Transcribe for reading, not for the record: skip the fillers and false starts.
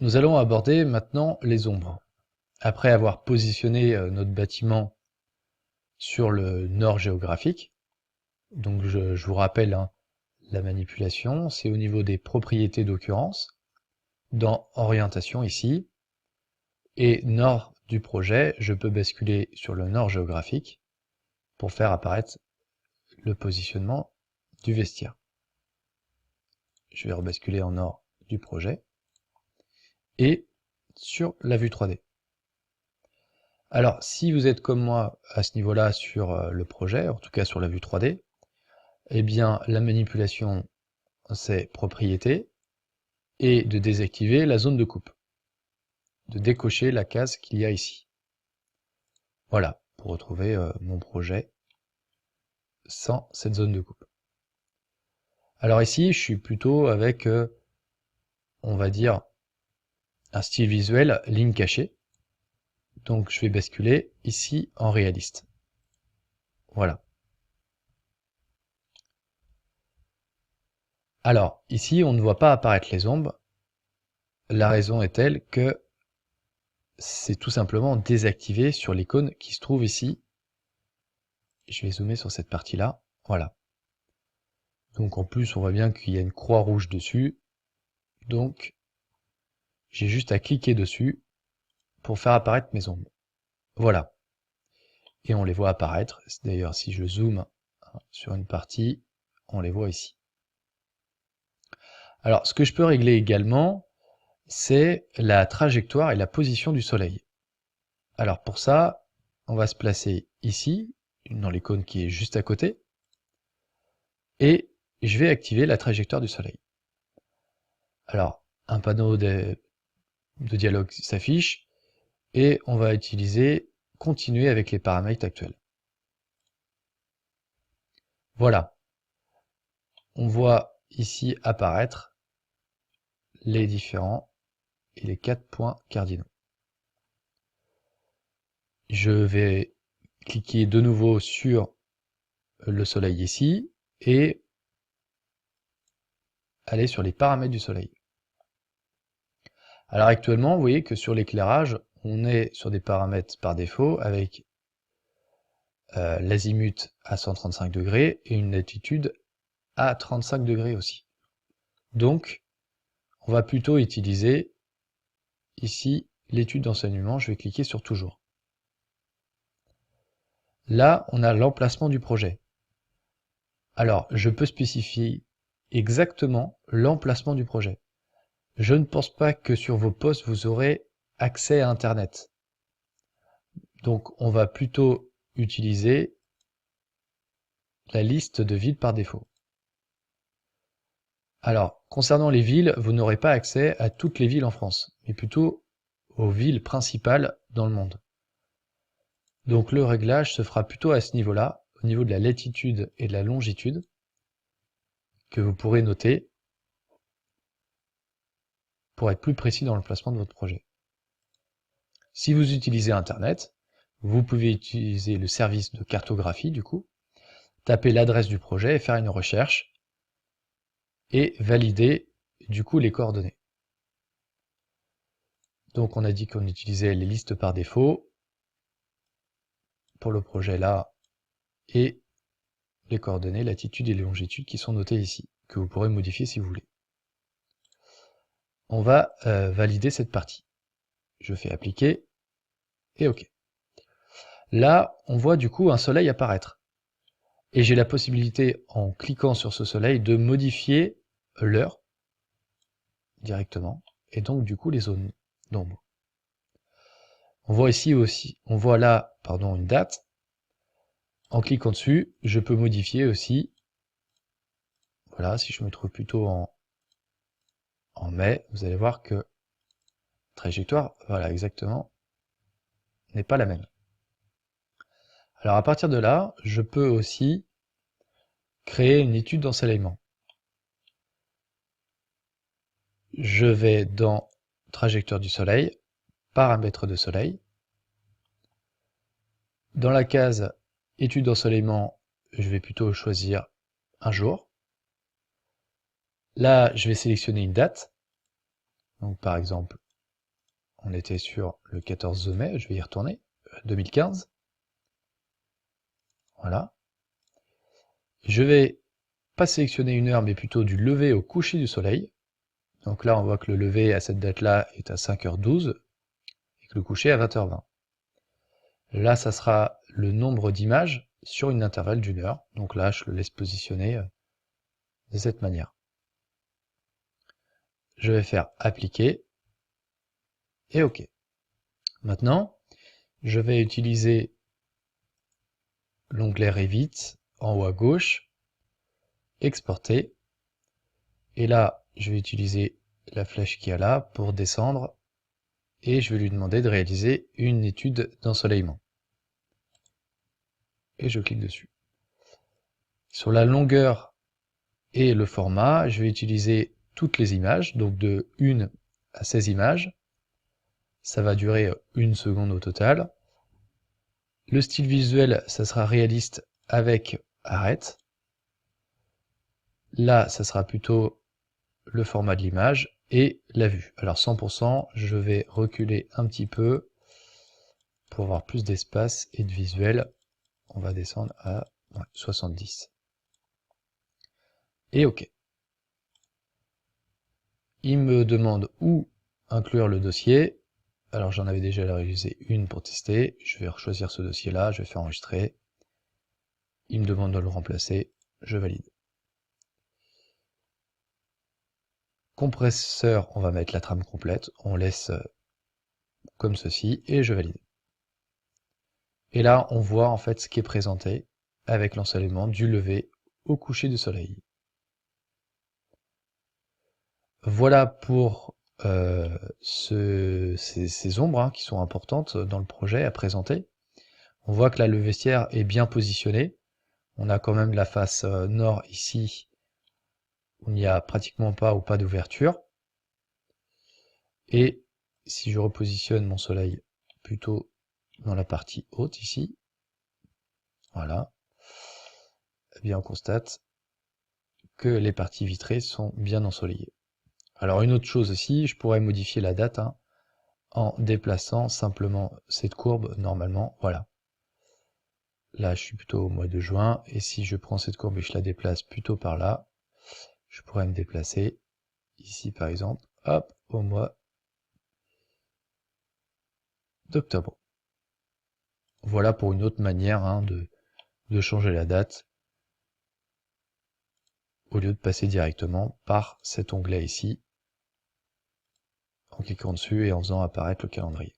Nous allons aborder maintenant les ombres. Après avoir positionné notre bâtiment sur le nord géographique, donc je vous rappelle hein, la manipulation, c'est au niveau des propriétés d'occurrence, dans orientation ici, et nord du projet, je peux basculer sur le nord géographique pour faire apparaître le positionnement du vestiaire. Je vais rebasculer en nord du projet et sur la vue 3D. Alors, si vous êtes comme moi à ce niveau-là sur le projet, en tout cas sur la vue 3D, eh bien la manipulation, c'est propriété, et de désactiver la zone de coupe, de décocher la case qu'il y a ici. Voilà, pour retrouver mon projet sans cette zone de coupe. Alors ici, je suis plutôt avec, on va dire, un style visuel ligne cachée. Donc je vais basculer ici en réaliste. Voilà. Alors, ici, on ne voit pas apparaître les ombres. La raison est telle que c'est tout simplement désactivé sur l'icône qui se trouve ici. Je vais zoomer sur cette partie-là. Voilà. Donc en plus, on voit bien qu'il y a une croix rouge dessus. Donc, j'ai juste à cliquer dessus pour faire apparaître mes ombres. Voilà. Et on les voit apparaître. D'ailleurs, si je zoome sur une partie, on les voit ici. Alors, ce que je peux régler également, c'est la trajectoire et la position du soleil. Alors pour ça, on va se placer ici, dans l'icône qui est juste à côté, et je vais activer la trajectoire du soleil. Alors, un panneau de dialogue s'affiche, et on va utiliser « Continuer avec les paramètres actuels ». Voilà. On voit ici apparaître les différents et les 4 points cardinaux. Je vais cliquer de nouveau sur le soleil ici et aller sur les paramètres du soleil. Alors actuellement, vous voyez que sur l'éclairage, on est sur des paramètres par défaut avec l'azimut à 135 degrés et une latitude à 35 degrés aussi. Donc, on va plutôt utiliser ici l'étude d'enseignement. Je vais cliquer sur toujours. Là, on a l'emplacement du projet. Alors, je peux spécifier exactement l'emplacement du projet. Je ne pense pas que sur vos postes, vous aurez accès à Internet. Donc, on va plutôt utiliser la liste de villes par défaut. Alors, concernant les villes, vous n'aurez pas accès à toutes les villes en France, mais plutôt aux villes principales dans le monde. Donc le réglage se fera plutôt à ce niveau-là, au niveau de la latitude et de la longitude, que vous pourrez noter pour être plus précis dans le placement de votre projet. Si vous utilisez Internet, vous pouvez utiliser le service de cartographie du coup, taper l'adresse du projet et faire une recherche et valider du coup les coordonnées. Donc on a dit qu'on utilisait les listes par défaut pour le projet là et les coordonnées, latitude et longitude qui sont notées ici, que vous pourrez modifier si vous voulez. On va valider cette partie. Je fais appliquer et OK. Là, on voit du coup un soleil apparaître. Et j'ai la possibilité, en cliquant sur ce soleil, de modifier l'heure directement, et donc du coup les zones d'ombre. On voit ici aussi, on voit là, pardon, une date. En cliquant dessus, je peux modifier aussi, voilà, si je me trouve plutôt en mai, vous allez voir que la trajectoire, voilà, exactement, n'est pas la même. Alors à partir de là, je peux aussi créer une étude d'ensoleillement. Je vais dans trajectoire du soleil, paramètres de soleil. Dans la case étude d'ensoleillement, je vais plutôt choisir un jour. Là, je vais sélectionner une date. Donc par exemple, on était sur le 14 mai, je vais y retourner, 2015. Voilà. Je vais pas sélectionner une heure, mais plutôt du lever au coucher du soleil. Donc là, on voit que le lever à cette date-là est à 5h12 et que le coucher à 20h20. Là, ça sera le nombre d'images sur une intervalle d'une heure. Donc là, je le laisse positionner de cette manière. Je vais faire appliquer et OK. Maintenant, je vais utiliser l'onglet Revit en haut à gauche, exporter. Et là, je vais utiliser la flèche qu'il y a là pour descendre et je vais lui demander de réaliser une étude d'ensoleillement. Et je clique dessus. Sur la longueur et le format, je vais utiliser toutes les images, donc de 1 à 16 images. Ça va durer 1 seconde au total. Le style visuel, ça sera réaliste avec arrête. Là, ça sera plutôt le format de l'image et la vue. Alors 100%, je vais reculer un petit peu pour avoir plus d'espace et de visuel. On va descendre à 70. Et OK. Il me demande où inclure le dossier. Alors j'en avais déjà réalisé une pour tester. Je vais choisir ce dossier-là, je vais faire enregistrer. Il me demande de le remplacer, je valide. Compresseur, on va mettre la trame complète, on laisse comme ceci et je valide. Et là, on voit en fait ce qui est présenté avec l'ensoleillement du lever au coucher du soleil. Voilà pour ces ombres qui sont importantes dans le projet à présenter. On voit que là, le vestiaire est bien positionné. On a quand même la face nord ici, où il n'y a pratiquement pas ou pas d'ouverture. Et si je repositionne mon soleil plutôt dans la partie haute ici, voilà, eh bien on constate que les parties vitrées sont bien ensoleillées. Alors une autre chose aussi, je pourrais modifier la date en déplaçant simplement cette courbe normalement, voilà. Là je suis plutôt au mois de juin, et si je prends cette courbe et je la déplace plutôt par là, je pourrais me déplacer ici par exemple, hop, au mois d'octobre. Voilà pour une autre manière de changer la date, au lieu de passer directement par cet onglet ici, en cliquant dessus et en faisant apparaître le calendrier.